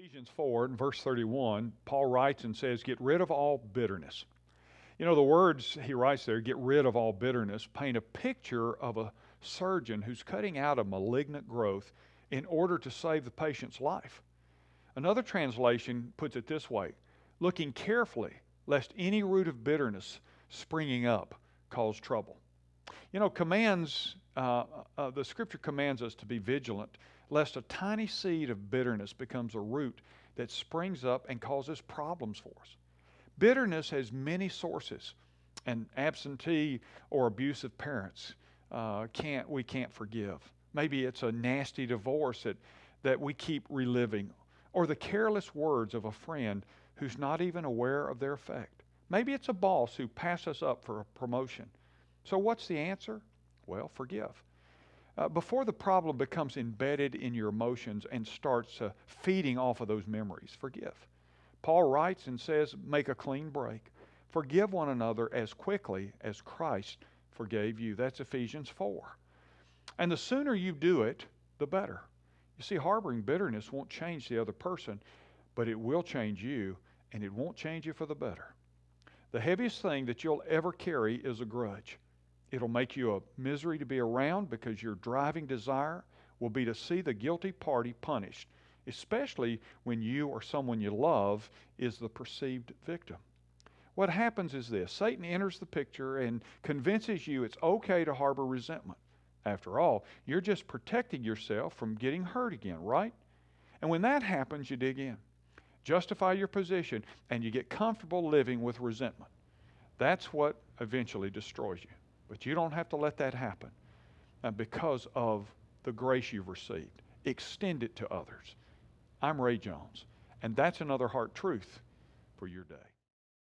Ephesians 4 and verse 31, Paul writes and says, get rid of all bitterness. You know, the words he writes there, get rid of all bitterness, paint a picture of a surgeon who's cutting out a malignant growth in order to save the patient's life. Another translation puts it this way, looking carefully lest any root of bitterness springing up cause trouble. You know, the scripture commands us to be vigilant lest a tiny seed of bitterness becomes a root that springs up and causes problems for us. Bitterness has many sources, and absentee or abusive parents we can't forgive. Maybe it's a nasty divorce that we keep reliving, or the careless words of a friend who's not even aware of their effect. Maybe it's a boss who passed us up for a promotion. So what's the answer? Well, forgive. Before the problem becomes embedded in your emotions and starts feeding off of those memories, forgive. Paul writes and says, make a clean break. Forgive one another as quickly as Christ forgave you. That's Ephesians 4. And the sooner you do it, the better. You see, harboring bitterness won't change the other person, but it will change you, and it won't change you for the better. The heaviest thing that you'll ever carry is a grudge. It'll make you a misery to be around because your driving desire will be to see the guilty party punished, especially when you or someone you love is the perceived victim. What happens is this: Satan enters the picture and convinces you it's okay to harbor resentment. After all, you're just protecting yourself from getting hurt again, right? And when that happens, you dig in, justify your position, and you get comfortable living with resentment. That's what eventually destroys you. But you don't have to let that happen because of the grace you've received. Extend it to others. I'm Ray Jones, and that's another heart truth for your day.